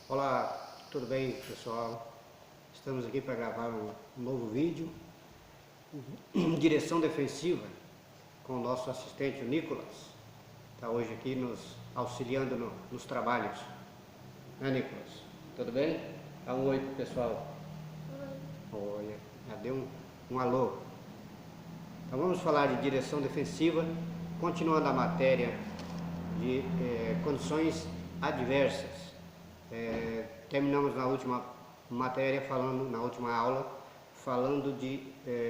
Olá, tudo bem, pessoal? Estamos aqui para gravar um novo vídeo, direção defensiva, com o nosso assistente, o Nicolas. Está hoje aqui nos auxiliando nos trabalhos. Né, Nicolas? Tudo bem? Dá um oi pro pessoal. Oi. Já deu um alô. Então vamos falar de direção defensiva, continuando a matéria de condições adversas. Terminamos na última matéria, na última aula, falando de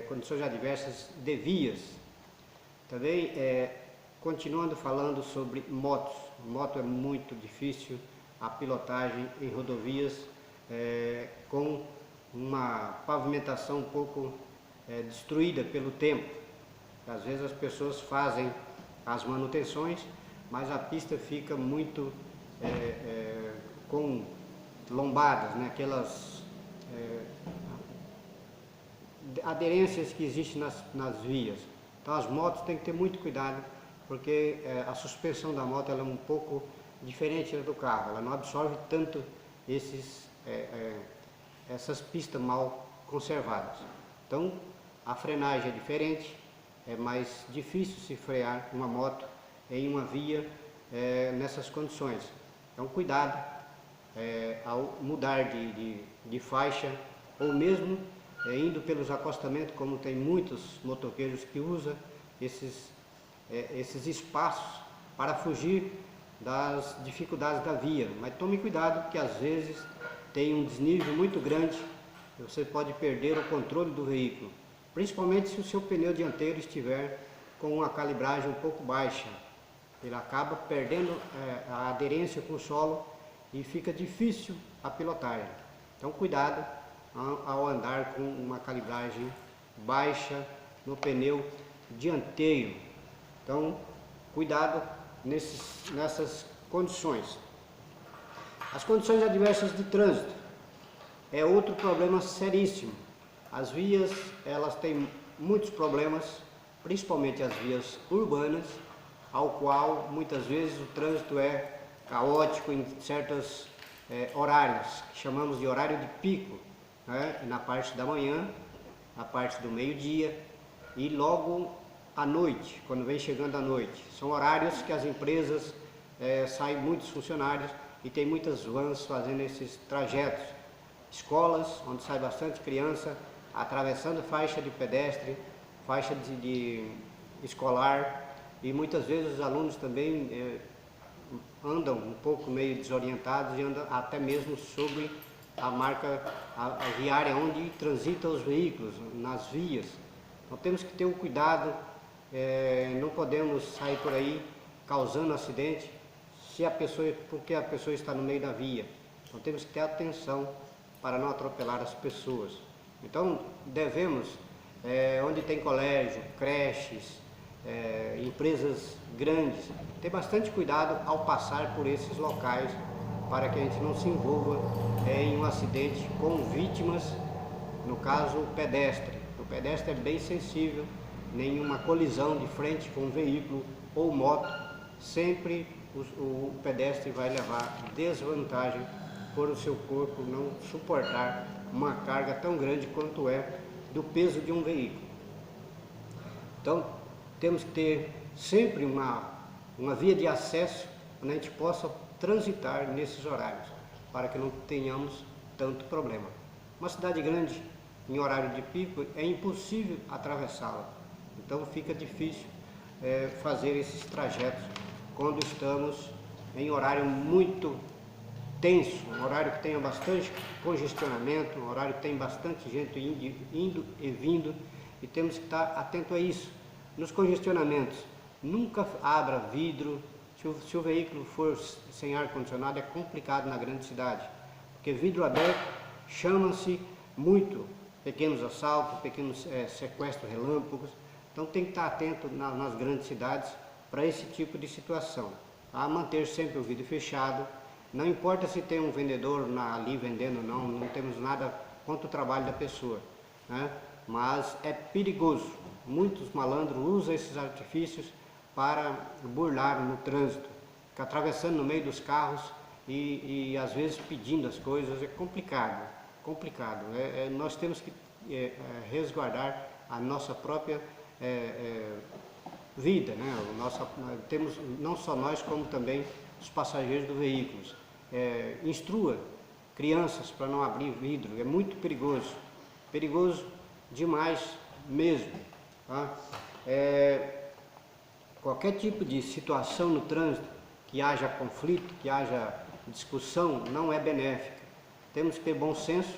condições adversas de vias. Também continuando falando sobre motos. Moto é muito difícil a pilotagem em rodovias com uma pavimentação um pouco destruída pelo tempo. Às vezes as pessoas fazem as manutenções, mas a pista fica muito com lombadas, né? Aquelas aderências que existem nas vias. Então as motos têm que ter muito cuidado, porque a suspensão da moto ela é um pouco diferente do carro, ela não absorve tanto essas pistas mal conservadas. Então a frenagem é diferente, é mais difícil se frear uma moto em uma via nessas condições. Então cuidado ao mudar de faixa, ou mesmo indo pelos acostamentos, como tem muitos motoqueiros que usam esses espaços para fugir das dificuldades da via. Mas tome cuidado, que às vezes tem um desnível muito grande, você pode perder o controle do veículo, principalmente se o seu pneu dianteiro estiver com uma calibragem um pouco baixa. Ele acaba perdendo a aderência com o solo e fica difícil a pilotagem. Então cuidado ao andar com uma calibragem baixa no pneu dianteiro. Então cuidado nessas condições. As condições adversas de trânsito é outro problema seríssimo. As vias, elas têm muitos problemas, principalmente as vias urbanas, ao qual muitas vezes o trânsito é caótico em certos horários, que chamamos de horário de pico, né? Na parte da manhã, na parte do meio-dia e logo à noite, quando vem chegando a noite. São horários que as empresas saem muitos funcionários e tem muitas vans fazendo esses trajetos. Escolas, onde sai bastante criança, atravessando faixa de pedestre, faixa de escolar, e muitas vezes os alunos também andam um pouco meio desorientados e andam até mesmo sobre a viária onde transitam os veículos, nas vias. Então temos que ter um cuidado, não podemos sair por aí causando acidente porque a pessoa está no meio da via. Então temos que ter atenção para não atropelar as pessoas. Então devemos, onde tem colégio, creches, empresas grandes, ter bastante cuidado ao passar por esses locais, para que a gente não se envolva em um acidente com vítimas, no caso o pedestre. O pedestre é bem sensível, nenhuma colisão de frente com um veículo ou moto, sempre o pedestre vai levar desvantagem por o seu corpo não suportar uma carga tão grande quanto é do peso de um veículo. Então temos que ter sempre uma via de acesso onde a gente possa transitar nesses horários, para que não tenhamos tanto problema. Uma cidade grande, em horário de pico, é impossível atravessá-la, então fica difícil fazer esses trajetos quando estamos em horário muito tenso, um horário que tenha bastante congestionamento, um horário que tem bastante gente indo e vindo, e temos que estar atento a isso. Nos congestionamentos, nunca abra vidro. Se o veículo for sem ar-condicionado, é complicado na grande cidade, porque vidro aberto chama-se muito pequenos assaltos, pequenos sequestros relâmpagos. Então tem que estar atento nas grandes cidades para esse tipo de situação. A manter sempre o vidro fechado. Não importa se tem um vendedor ali vendendo ou não, não temos nada contra o trabalho da pessoa, né? Mas é perigoso. Muitos malandros usam esses artifícios para burlar no trânsito, fica atravessando no meio dos carros e às vezes pedindo as coisas, é complicado, complicado. Nós temos que resguardar a nossa própria vida, né? Temos, não só nós, como também os passageiros do veículo. Instrua crianças para não abrir vidro, é muito perigoso demais mesmo. Tá? Qualquer tipo de situação no trânsito, que haja conflito, que haja discussão, não é benéfica. Temos que ter bom senso,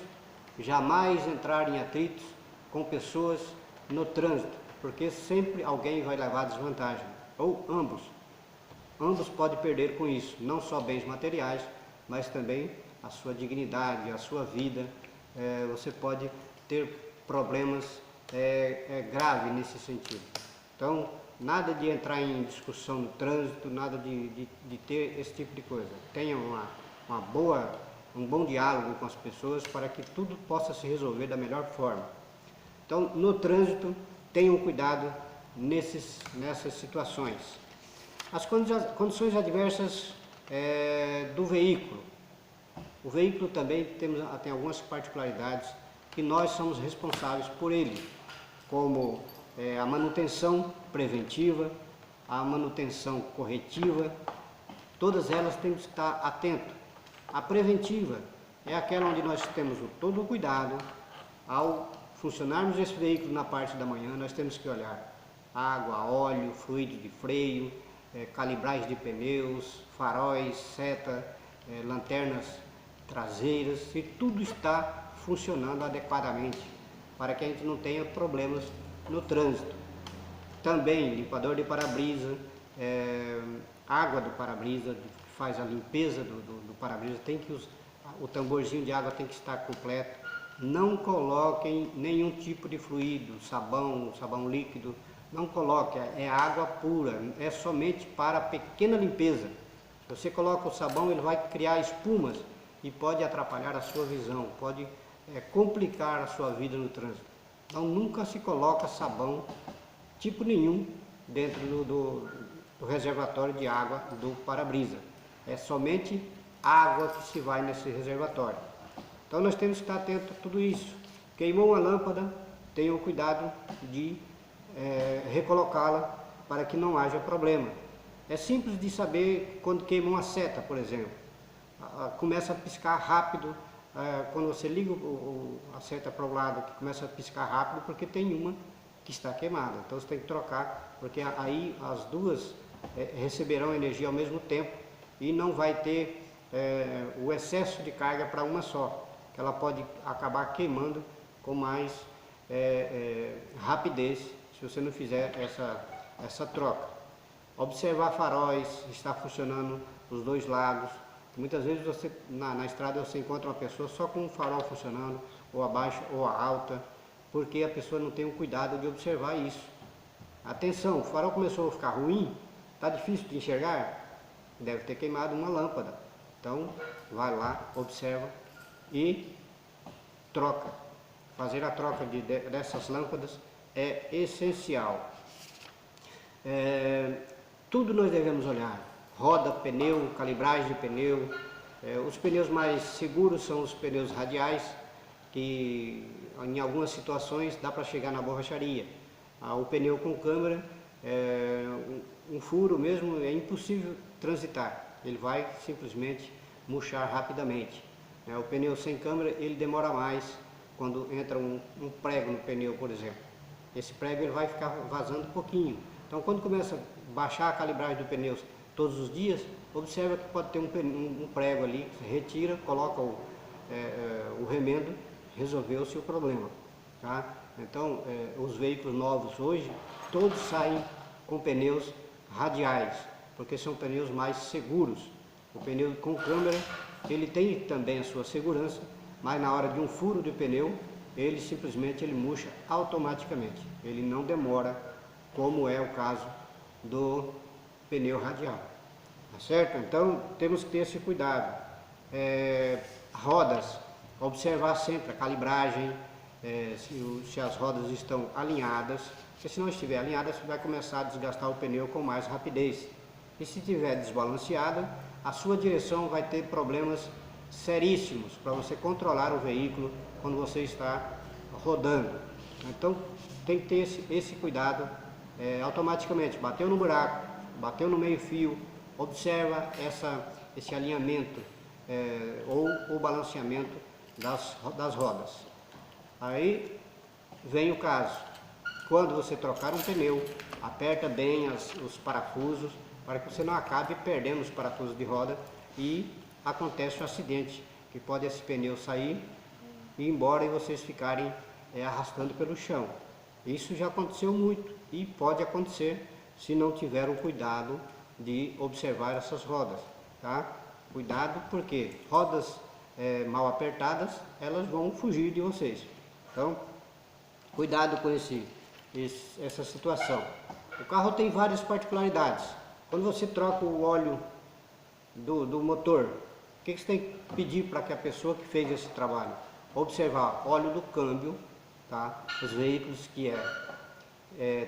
jamais entrar em atritos com pessoas no trânsito, porque sempre alguém vai levar desvantagem, ou ambos. Ambos podem perder com isso, não só bens materiais, mas também a sua dignidade, a sua vida. Você pode ter problemas graves nesse sentido. Então, nada de entrar em discussão no trânsito, nada de ter esse tipo de coisa. Tenha um bom diálogo com as pessoas para que tudo possa se resolver da melhor forma. Então, no trânsito, tenham cuidado nessas situações. As condições adversas do veículo. O veículo também tem algumas particularidades que nós somos responsáveis por ele, como a manutenção preventiva, a manutenção corretiva, todas elas temos que estar atentos. A preventiva é aquela onde nós temos todo o cuidado. Ao funcionarmos esse veículo na parte da manhã, nós temos que olhar água, óleo, fluido de freio, calibragem de pneus, faróis, seta, lanternas traseiras, se tudo está funcionando adequadamente, para que a gente não tenha problemas no trânsito. Também limpador de para-brisa, água do para-brisa, que faz a limpeza do para-brisa, o tamborzinho de água tem que estar completo. Não coloquem nenhum tipo de fluido, sabão líquido, não coloque, é água pura, é somente para pequena limpeza. Se você coloca o sabão, ele vai criar espumas e pode atrapalhar a sua visão, pode complicar a sua vida no trânsito. Então nunca se coloca sabão tipo nenhum dentro do reservatório de água do para-brisa. É somente água que se vai nesse reservatório. Então nós temos que estar atento a tudo isso. Queimou uma lâmpada, tenham cuidado de recolocá-la para que não haja problema. É simples de saber quando queima uma seta, por exemplo. Começa a piscar rápido, quando você liga a seta para o lado, que começa a piscar rápido, porque tem uma que está queimada. Então você tem que trocar, porque aí as duas receberão energia ao mesmo tempo e não vai ter o excesso de carga para uma só, que ela pode acabar queimando com mais rapidez se você não fizer essa troca. Observar faróis, está funcionando os dois lados. Muitas vezes na estrada você encontra uma pessoa só com um farol funcionando, ou a baixa ou a alta, porque a pessoa não tem o cuidado de observar isso. Atenção, o farol começou a ficar ruim, está difícil de enxergar, deve ter queimado uma lâmpada. Então, vai lá, observa e troca. Fazer a troca dessas lâmpadas é essencial. Tudo nós devemos olhar. Roda, pneu, calibragem de pneu. Os pneus mais seguros são os pneus radiais, que em algumas situações dá para chegar na borracharia. O pneu com câmera, um furo mesmo, é impossível transitar. Ele vai simplesmente murchar rapidamente. O pneu sem câmera, ele demora mais quando entra um prego no pneu, por exemplo. Esse prego ele vai ficar vazando um pouquinho. Então, quando começa a baixar a calibragem do pneu todos os dias, observa que pode ter um prego ali, retira, coloca o remendo, resolveu-se o problema. Tá? Então, os veículos novos hoje, todos saem com pneus radiais, porque são pneus mais seguros. O pneu com câmera, ele tem também a sua segurança, mas na hora de um furo de pneu, ele simplesmente murcha automaticamente. Ele não demora, como é o caso do pneu radial. Tá certo? Então, temos que ter esse cuidado. Rodas, observar sempre a calibragem, se as rodas estão alinhadas, porque se não estiver alinhada, você vai começar a desgastar o pneu com mais rapidez. E se estiver desbalanceada, a sua direção vai ter problemas seríssimos para você controlar o veículo quando você está rodando. Então tem que ter esse cuidado. Automaticamente bateu no buraco, bateu no meio fio, observa esse alinhamento ou o balanceamento das rodas. Aí vem o caso, quando você trocar um pneu, aperta bem os parafusos para que você não acabe perdendo os parafusos de roda e acontece um acidente, que pode esse pneu sair e ir embora e vocês ficarem arrastando pelo chão. Isso já aconteceu muito e pode acontecer se não tiver o cuidado de observar essas rodas, tá? Cuidado, porque rodas mal apertadas, elas vão fugir de vocês. Então, cuidado com essa situação. O carro tem várias particularidades. Quando você troca o óleo do motor, o que você tem que pedir para que a pessoa que fez esse trabalho? Observar óleo do câmbio, tá? Os veículos que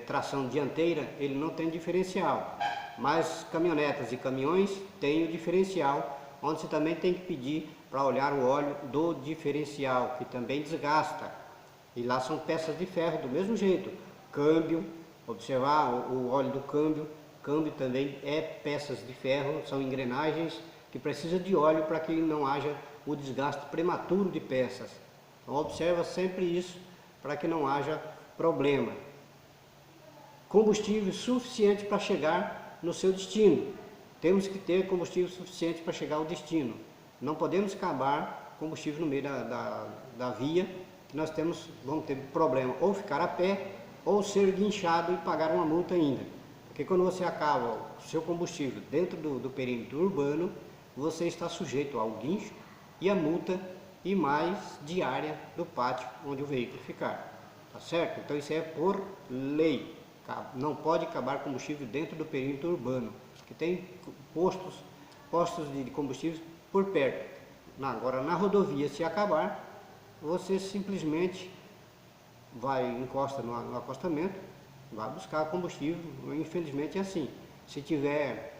tração dianteira, ele não tem diferencial, mas caminhonetas e caminhões têm o diferencial, onde você também tem que pedir para olhar o óleo do diferencial, que também desgasta, e lá são peças de ferro do mesmo jeito. Câmbio, observar o óleo do câmbio também é peças de ferro, são engrenagens que precisam de óleo para que não haja o desgaste prematuro de peças. Então observa sempre isso para que não haja problema. Combustível suficiente para chegar no seu destino. Temos que ter combustível suficiente para chegar ao destino. Não podemos acabar combustível no meio da via, que nós vamos ter problema, ou ficar a pé, ou ser guinchado e pagar uma multa ainda. Porque quando você acaba o seu combustível dentro do perímetro urbano, você está sujeito ao guincho e a multa e mais diária do pátio onde o veículo ficar. Tá certo? Então isso é por lei. Não pode acabar combustível dentro do perímetro urbano, que tem postos de combustível por perto. Agora na rodovia, se acabar, você simplesmente encosta no acostamento, vai buscar combustível. Infelizmente é assim. Se tiver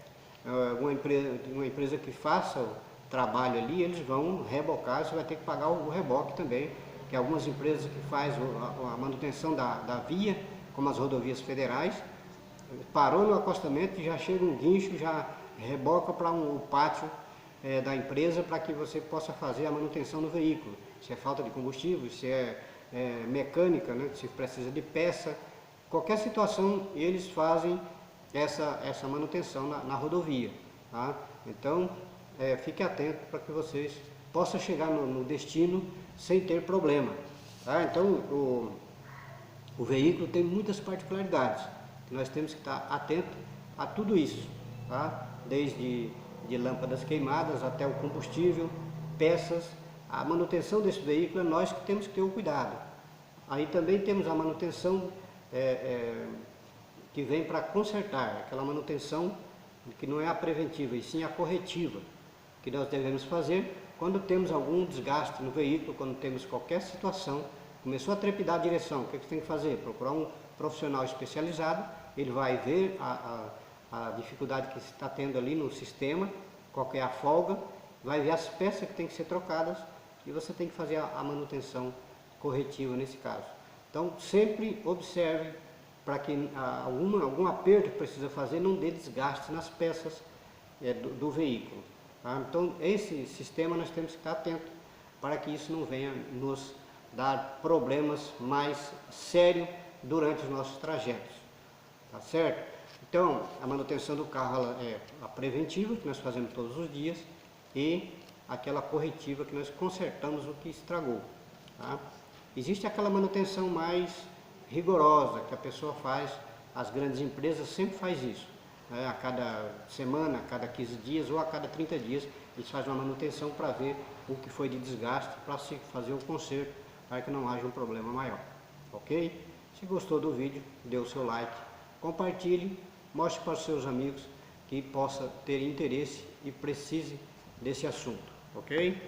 uma empresa que faça o trabalho ali, eles vão rebocar, você vai ter que pagar o reboque também, que algumas empresas que fazem a manutenção da via, como as rodovias federais, parou no acostamento e já chega um guincho, já reboca para o pátio da empresa para que você possa fazer a manutenção do veículo. Se é falta de combustível, se é mecânica, né, se precisa de peça, qualquer situação eles fazem essa manutenção na rodovia. Tá? Então fique atento para que vocês possam chegar no destino sem ter problema. Tá? Então o veículo tem muitas particularidades, nós temos que estar atentos a tudo isso, tá? Desde de lâmpadas queimadas até o combustível, peças. A manutenção desse veículo é nós que temos que ter o cuidado. Aí também temos a manutenção que vem para consertar, aquela manutenção que não é a preventiva, e sim a corretiva, que nós devemos fazer quando temos algum desgaste no veículo, quando temos qualquer situação. Começou a trepidar a direção, o que você tem que fazer? Procurar um profissional especializado, ele vai ver a dificuldade que você está tendo ali no sistema, qual que é a folga, vai ver as peças que tem que ser trocadas e você tem que fazer a manutenção corretiva nesse caso. Então sempre observe para que algum aperto que precisa fazer não dê desgaste nas peças do veículo. Tá? Então esse sistema nós temos que estar atentos para que isso não venha nos dar problemas mais sérios durante os nossos trajetos, tá certo? Então, a manutenção do carro é a preventiva, que nós fazemos todos os dias, e aquela corretiva que nós consertamos o que estragou, tá? Existe aquela manutenção mais rigorosa que a pessoa faz, as grandes empresas sempre faz isso, né? A cada semana, a cada 15 dias ou a cada 30 dias, eles fazem uma manutenção para ver o que foi de desgaste, para se fazer o conserto, para que não haja um problema maior, ok? Se gostou do vídeo, dê o seu like, compartilhe, mostre para os seus amigos que possa ter interesse e precise desse assunto, ok?